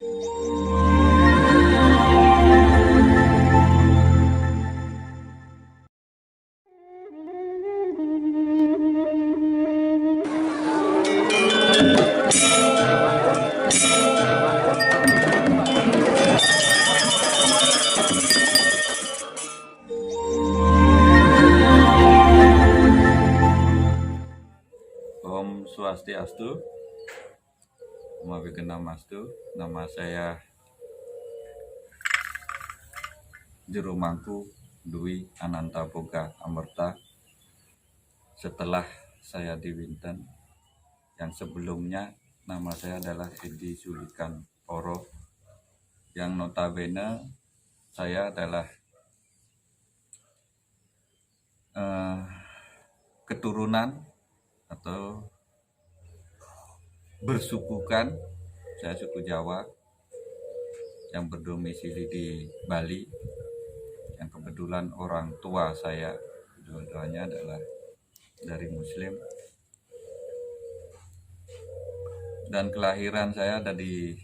Om Swastiastu, Namo Namastu. Nama saya Juru Mangku Dwi Ananta Boga Amerta. Setelah saya di Winten, yang sebelumnya nama saya adalah Edi Sulikan Oro, yang notabene saya adalah keturunan atau bersukukan, saya suku Jawa yang berdomisili di Bali, yang kebetulan orang tua saya dua-duanya adalah dari Muslim, dan kelahiran saya ada di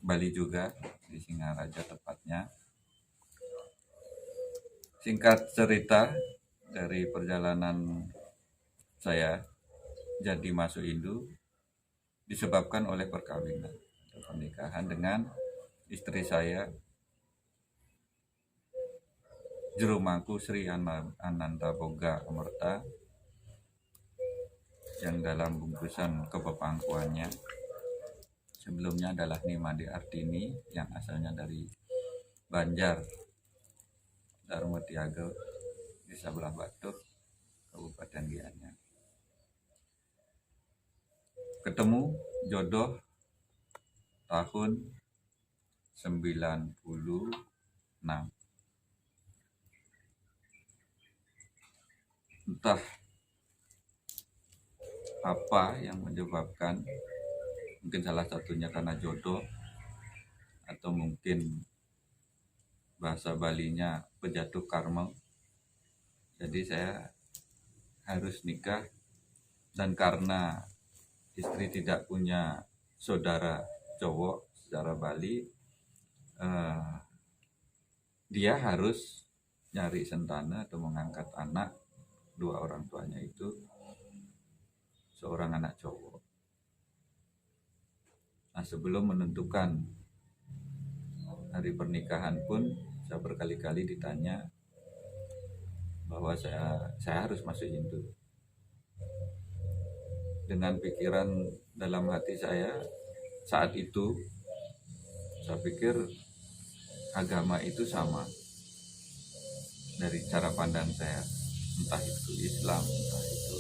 Bali juga, di Singaraja tepatnya. Singkat cerita dari perjalanan saya jadi masuk Hindu disebabkan oleh perkawinan atau pernikahan dengan istri saya, Juru Mangku Sri Ananta Boga Amerta, yang dalam bungkusan kepepangkuannya sebelumnya adalah Nimade Artini, yang asalnya dari Banjar, Dharma Tiaga, Desa Belah Batu, Kabupaten Gianyar. Ketemu jodoh tahun 96. Entah apa yang menyebabkan, mungkin salah satunya karena jodoh, atau mungkin bahasa Balinya pejatuh karma. Jadi saya harus nikah, dan karena istri tidak punya saudara cowok secara Bali, dia harus nyari sentana atau mengangkat anak. Dua orang tuanya itu seorang anak cowok. Nah, sebelum menentukan hari pernikahan pun saya berkali-kali ditanya bahwa saya harus masuk Hindu. Dengan pikiran dalam hati saya saat itu, saya pikir agama itu sama dari cara pandang saya, entah itu Islam, entah itu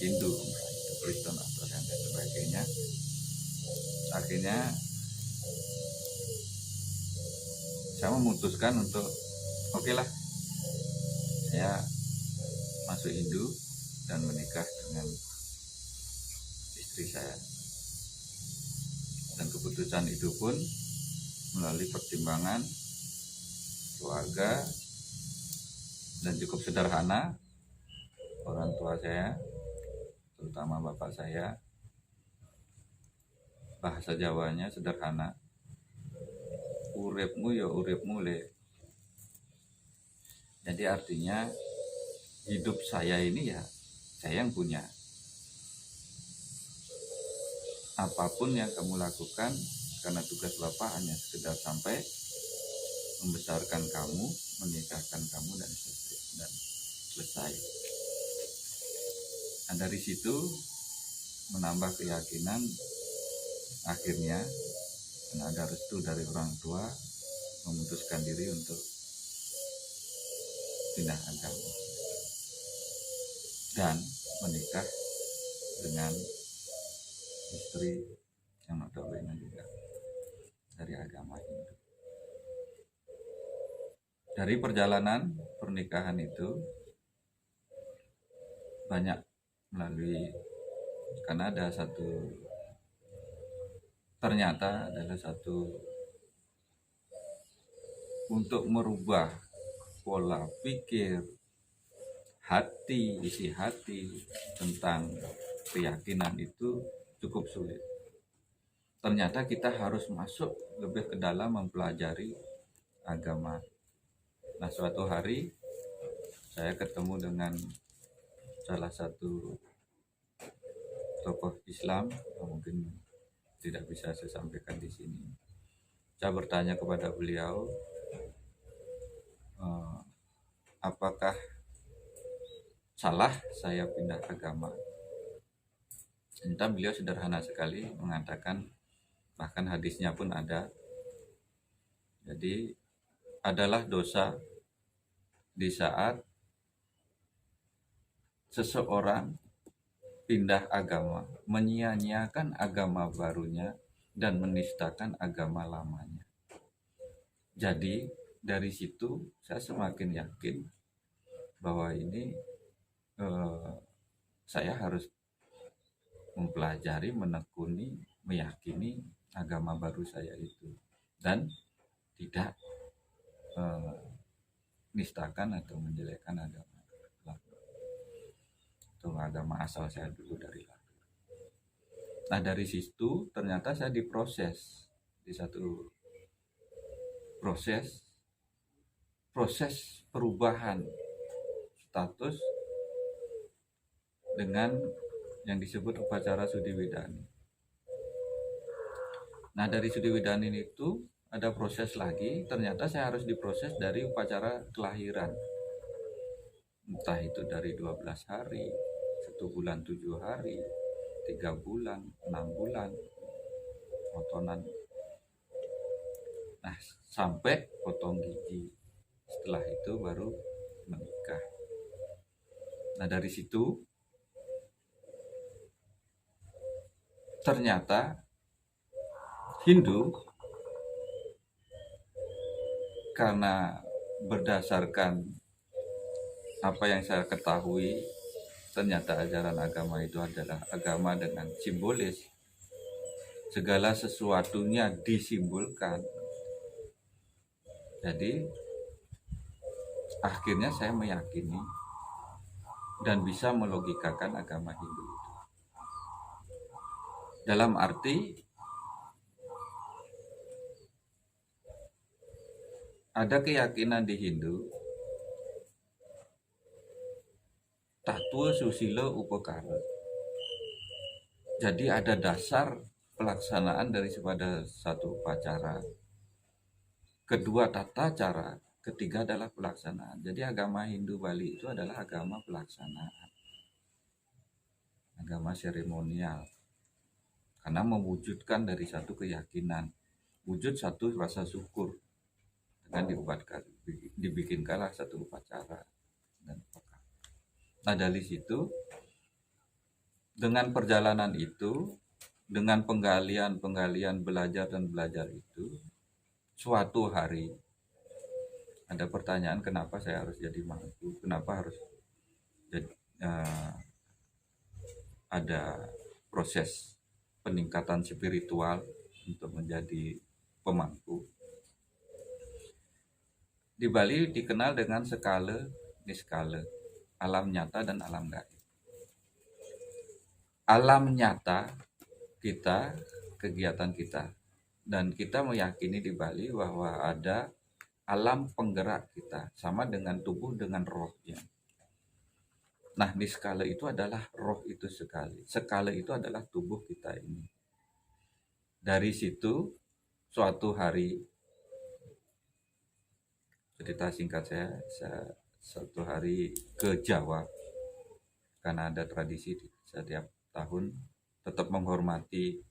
Hindu, entah itu Kristen atau yang sebagainya. Akhirnya saya memutuskan untuk oke lah, saya masuk Hindu dan menikah dengan istri saya. Dan keputusan itu pun melalui pertimbangan keluarga dan cukup sederhana. Orang tua saya, terutama bapak saya, bahasa Jawanya sederhana. Uripmu ya uripmu le. Jadi artinya hidup saya ini ya saya yang punya. Apapun yang kamu lakukan, karena tugas bapak hanya sekedar sampai membesarkan kamu, menikahkan kamu dan selesai. Nah, dari situ menambah keyakinan, akhirnya karena ada restu dari orang tua, memutuskan diri untuk pindah agama dan menikah dengan istri yang notabene juga dari agama Hindu. Dari perjalanan pernikahan itu banyak melalui, karena ada ternyata adalah satu untuk merubah pola pikir, isi hati tentang keyakinan itu cukup sulit. ternyata kita harus masuk lebih ke dalam mempelajari agama. Nah, suatu hari saya ketemu dengan salah satu tokoh Islam yang mungkin tidak bisa saya sampaikan di sini. Saya bertanya kepada beliau, apakah salah saya pindah agama? Ternyata beliau sederhana sekali mengatakan, bahkan hadisnya pun ada. Jadi adalah dosa di saat seseorang pindah agama, menyia-nyiakan agama barunya dan menistakan agama lamanya. Jadi dari situ saya semakin yakin bahwa ini saya harus mempelajari, menekuni, meyakini agama baru saya itu dan tidak nistakan atau menjelekkan agama atau agama asal saya dulu dari lahir. Nah, dari situ ternyata saya diproses di satu proses perubahan status dengan yang disebut upacara Sudi Widani. Nah, dari Sudi Widani itu ada proses lagi, ternyata saya harus diproses dari upacara kelahiran. Entah itu dari 12 hari, 1 bulan 7 hari, 3 bulan, 6 bulan, potongan. Nah, sampai potong gigi. Setelah itu baru menikah. Nah, dari situ ternyata Hindu, karena berdasarkan apa yang saya ketahui, ternyata ajaran agama itu adalah agama dengan simbolis. Segala sesuatunya disimbolkan. Jadi akhirnya saya meyakini dan bisa melogikakan agama Hindu itu. Dalam arti ada keyakinan di Hindu, tattwa susila upakara. Jadi ada dasar pelaksanaan daripada satu upacara. Kedua tata cara, ketiga adalah pelaksanaan. Jadi agama Hindu Bali itu adalah agama pelaksanaan. Agama seremonial. Karena mewujudkan dari satu keyakinan, wujud satu rasa syukur dengan dibikinkanlah satu upacara dan upacara. Nah, dari situ dengan perjalanan itu, dengan penggalian belajar itu, suatu hari ada pertanyaan, kenapa saya harus jadi mangku, kenapa harus jadi, ada proses peningkatan spiritual untuk menjadi pemangku. Di Bali dikenal dengan skala, niskala, alam nyata dan alam gaib. Alam nyata kita, kegiatan kita, dan kita meyakini di Bali bahwa ada alam penggerak kita, sama dengan tubuh dengan rohnya. Nah, niskala itu adalah roh itu sekali. Skala itu adalah tubuh kita ini. Dari situ suatu hari, cerita singkat saya suatu hari ke Jawa, karena ada tradisi setiap tahun tetap menghormati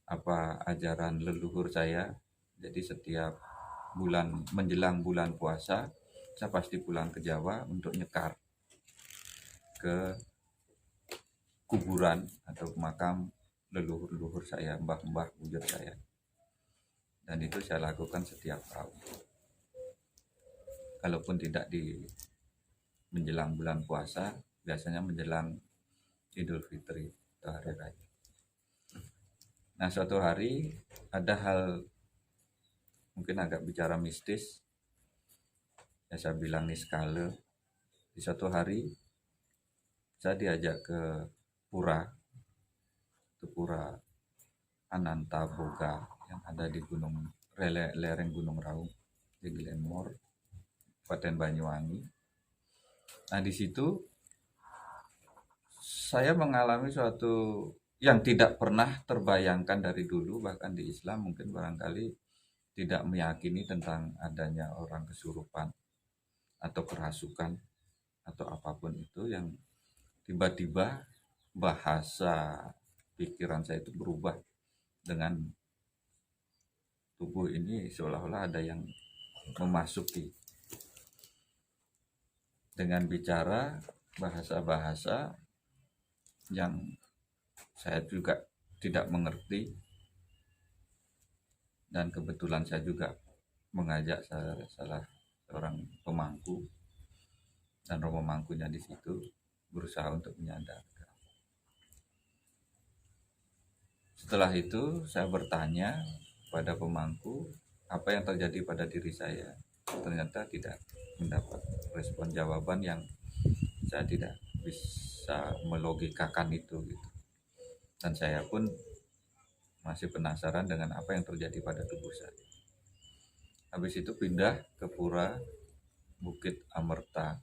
apa ajaran leluhur saya. Jadi setiap bulan menjelang bulan puasa, saya pasti pulang ke Jawa untuk nyekar ke kuburan atau makam leluhur-leluhur saya, mbah-mbah buyut saya. Dan itu saya lakukan setiap tahun. Kalaupun tidak di menjelang bulan puasa, biasanya menjelang Idul Fitri atau hari raya. Nah, suatu hari ada hal mungkin agak bicara mistis, ya saya bilang niskala. Di suatu hari saya diajak ke pura, itu pura Ananta Boga yang ada di lereng Gunung Raung di Glenmore, Kabupaten Banyuwangi. Nah di situ saya mengalami suatu yang tidak pernah terbayangkan dari dulu, bahkan di Islam mungkin barangkali tidak meyakini tentang adanya orang kesurupan atau kerasukan atau apapun itu, yang tiba-tiba bahasa pikiran saya itu berubah dengan tubuh ini seolah-olah ada yang memasuki dengan bicara bahasa-bahasa yang saya juga tidak mengerti, dan kebetulan saya juga mengajak salah seorang pemangku, dan romo mangkunya di situ berusaha untuk menyadarkan. Setelah itu saya bertanya pada pemangku apa yang terjadi pada diri saya. Ternyata tidak mendapat respon jawaban yang saya tidak bisa melogikakan itu gitu. Dan saya pun masih penasaran dengan apa yang terjadi pada tubuh saya. Habis itu pindah ke Pura Bukit Amerta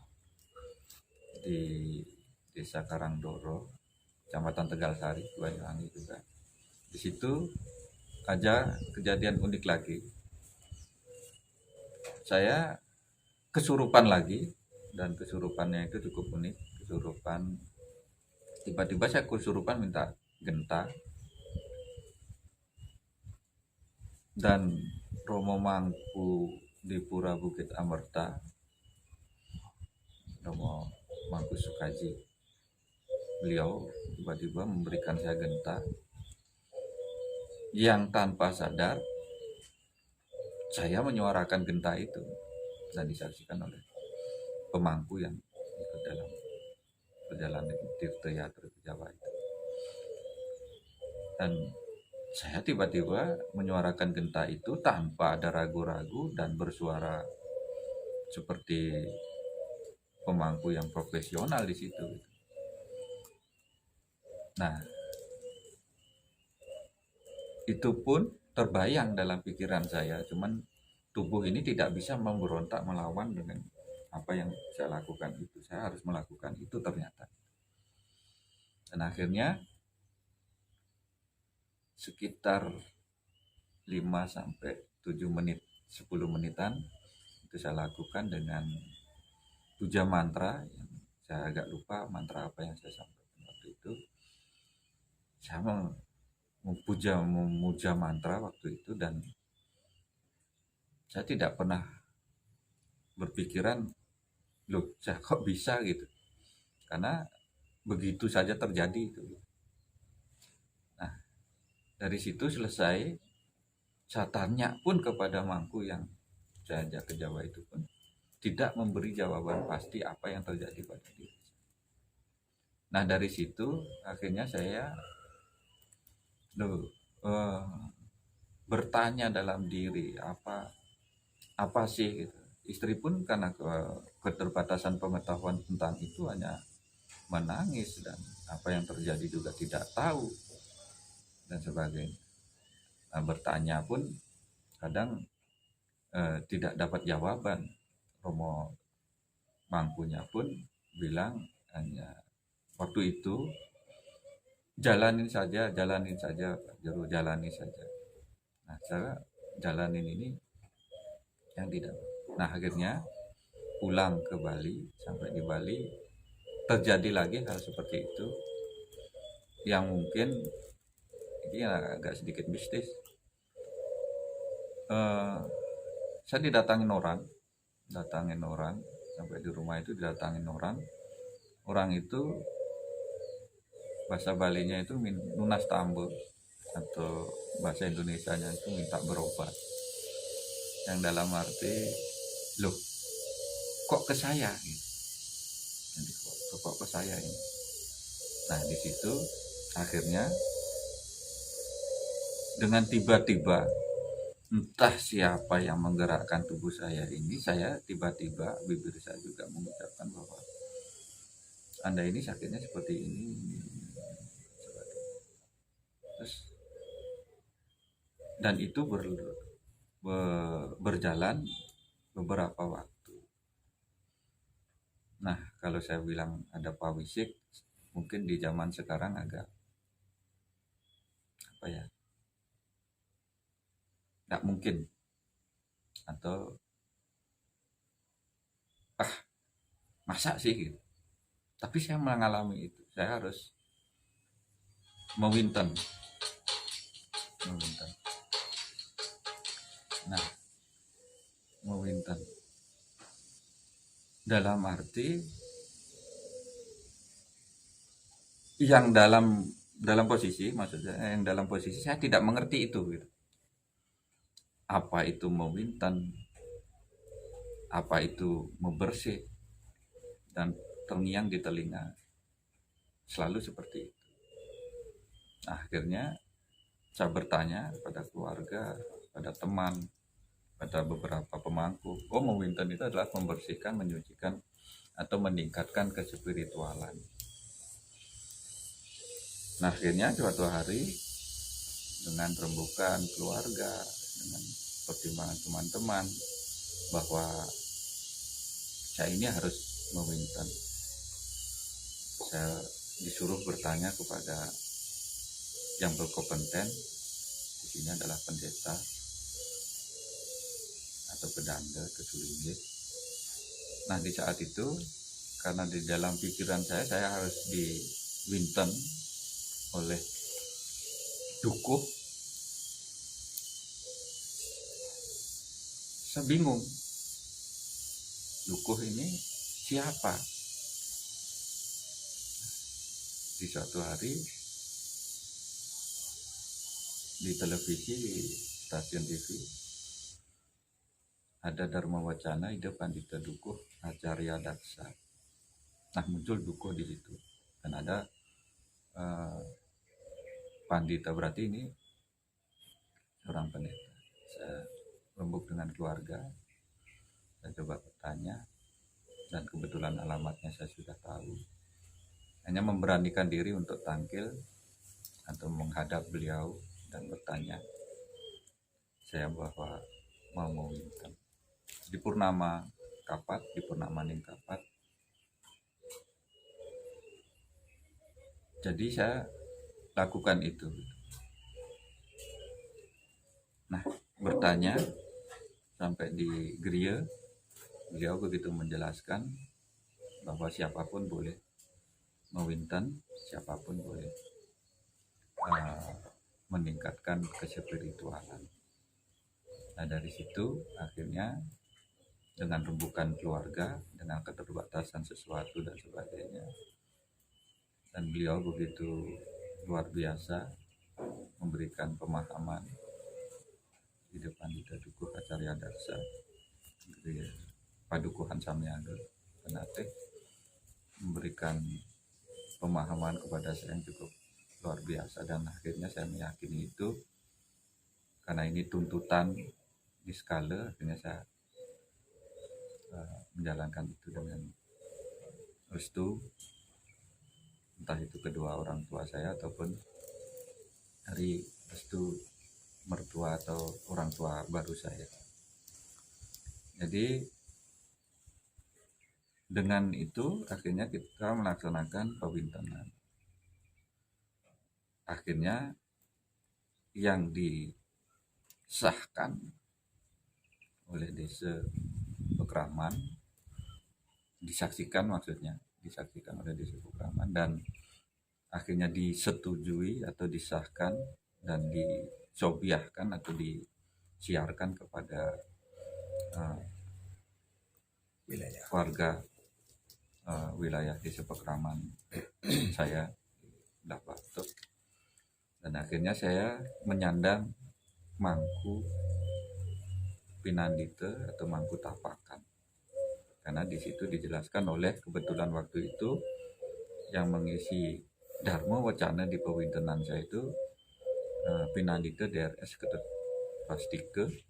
di Desa Karangdoro, Kecamatan Tegalsari, Banyuwangi juga. Di situ aja kejadian unik lagi. Saya kesurupan lagi, dan kesurupannya itu cukup unik. Kesurupan, tiba-tiba saya kesurupan minta genta, dan romo mangku di Pura Bukit Amerta, Romo Mangku Sukaji, beliau tiba-tiba memberikan saya genta yang tanpa sadar saya menyuarakan genta itu, dan disaksikan oleh pemangku yang ikut dalam perjalanan Tirtoyatra ke Jawa itu. Dan saya tiba-tiba menyuarakan genta itu tanpa ada ragu-ragu dan bersuara seperti pemangku yang profesional di situ. Nah, itu pun terbayang dalam pikiran saya, cuman tubuh ini tidak bisa memberontak melawan dengan apa yang saya lakukan itu. Saya harus melakukan itu ternyata. Dan akhirnya sekitar 5 sampai 7 menit, 10 menitan itu saya lakukan dengan puja mantra yang saya agak lupa mantra apa yang saya sampaikan waktu itu. Saya memuja mantra waktu itu, dan saya tidak pernah berpikiran, loh saya kok bisa gitu, karena begitu saja terjadi itu. Nah dari situ selesai, saya tanya pun kepada mangku yang saya ajak ke Jawa itu pun tidak memberi jawaban pasti apa yang terjadi pada diri. Nah dari situ akhirnya saya bertanya dalam diri, apa sih gitu. Istri pun karena keterbatasan pengetahuan tentang itu hanya menangis, dan apa yang terjadi juga tidak tahu dan sebagainya. Nah, bertanya pun kadang tidak dapat jawaban. Romo mangkunya pun bilang hanya waktu itu jalanin saja Pak Jero, jalani saja. Nah saya jalanin ini yang tidak. Nah akhirnya pulang ke Bali, sampai di Bali terjadi lagi hal seperti itu, yang mungkin ini agak sedikit mistis. Saya datangin orang sampai di rumah itu, didatangin orang itu bahasa Balinya itu nunas tambo, atau bahasa Indonesianya itu minta berobat, yang dalam arti loh kok ke saya gitu. Jadi, kok ke saya ini. Nah di situ akhirnya dengan tiba-tiba entah siapa yang menggerakkan tubuh saya ini, saya tiba-tiba bibir saya juga mengucapkan bahwa Anda ini sakitnya seperti ini. Terus dan itu berjalan beberapa waktu. Nah, kalau saya bilang ada pawisik, mungkin di zaman sekarang agak apa ya, nggak mungkin, atau masa sih gitu. Tapi saya mengalami itu, saya harus mewinten. Nah, mewinten dalam arti yang dalam posisi, maksudnya yang dalam posisi saya tidak mengerti itu gitu. Apa itu mewinten, apa itu membersih, dan terngiang di telinga selalu seperti itu. Nah, akhirnya saya bertanya pada keluarga, pada teman, pada beberapa pemangku, mewinten itu adalah membersihkan, menyucikan, atau meningkatkan kespiritualan. Nah, akhirnya suatu hari dengan rembukan keluarga, dengan pertimbangan teman-teman, bahwa saya ini harus mewinten. Saya disuruh bertanya kepada yang berkompeten, di sini adalah pendeta atau pedanda kesulinggit. Nah, di saat itu karena di dalam pikiran saya harus diwinten oleh dukuh. Saya bingung, dukuh ini siapa? Di suatu hari di televisi, di stasiun TV, ada Dharma Wacana Ida Pandita Dukuh Acarya Daksa. Nah, muncul dukuh di situ, dan ada Pandita, berarti ini seorang pendeta. Saya rembuk dengan keluarga, saya coba bertanya, dan kebetulan alamatnya saya sudah tahu. Hanya memberanikan diri untuk tampil atau menghadap beliau dan bertanya saya bahwa mau mewinten di Purnama Kapat, di Purnama Ning Kapat. Jadi saya lakukan itu. Nah, bertanya sampai di gereja, beliau begitu menjelaskan bahwa siapapun boleh mewinten, siapapun boleh meningkatkan kespiritualan. Nah, dari situ akhirnya dengan rembukan keluarga, dengan keterbatasan sesuatu dan sebagainya, dan beliau begitu luar biasa memberikan pemahaman di depan Ida Dukuh Acarya Daksa, Padukuhan Samyanga Penate, memberikan pemahaman kepada saya yang cukup luar biasa. Dan akhirnya saya meyakini itu, karena ini tuntutan di skala, akhirnya saya menjalankan itu dengan restu, entah itu kedua orang tua saya ataupun dari restu mertua atau orang tua baru saya. Jadi dengan itu akhirnya kita melaksanakan pewintenan. Akhirnya yang disahkan oleh desa Pekraman, disaksikan oleh desa Pekraman, dan akhirnya disetujui atau disahkan dan disobiahkan atau disiarkan kepada warga wilayah desa Pekraman saya, Batuk. Dan akhirnya saya menyandang mangku Pinandita atau mangku tapakan, karena di situ dijelaskan oleh, kebetulan waktu itu yang mengisi Dharma Wacana di pewintenan saya itu Pinandita DRS Ketut Pastike.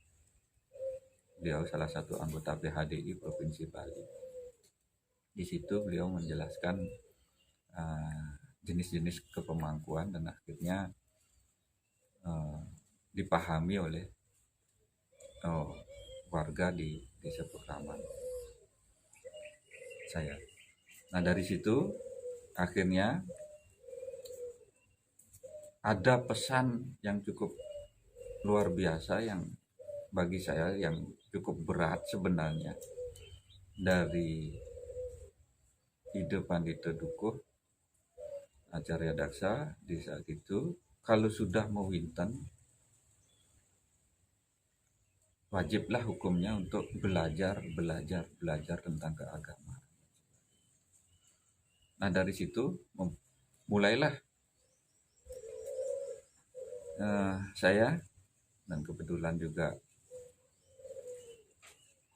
Beliau salah satu anggota PHDI Provinsi Bali. Di situ beliau menjelaskan jenis-jenis kepemangkuan, dan akhirnya dipahami oleh warga di desa Pekraman saya. Nah dari situ akhirnya ada pesan yang cukup luar biasa yang bagi saya yang cukup berat sebenarnya dari ide Pandita Dukuh Acarya Daksa di saat itu. Kalau sudah mewinten, wajiblah hukumnya untuk belajar tentang keagamaan. Nah dari situ mulailah saya, dan kebetulan juga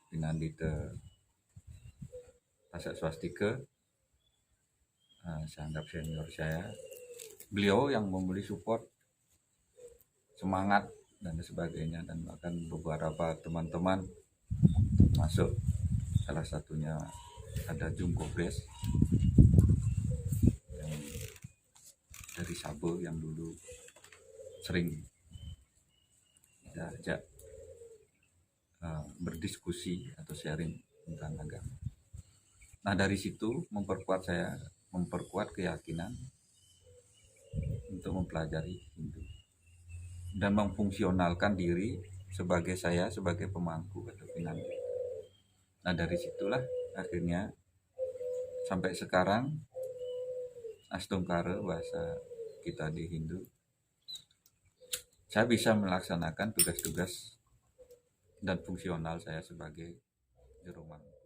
Pinandita Pasak Swastika, saya anggap senior saya, beliau yang memberi support, semangat dan sebagainya, dan bahkan beberapa teman-teman masuk, salah satunya ada Jungko Bres yang dari Sabo yang dulu sering kita ajak berdiskusi atau sharing tentang agama. Nah dari situ memperkuat keyakinan untuk mempelajari Hindu dan memfungsionalkan diri sebagai pemangku atau pinanggi. Nah dari situlah akhirnya sampai sekarang Astungkara bahasa kita di Hindu, saya bisa melaksanakan tugas-tugas dan fungsional saya sebagai Jeroman.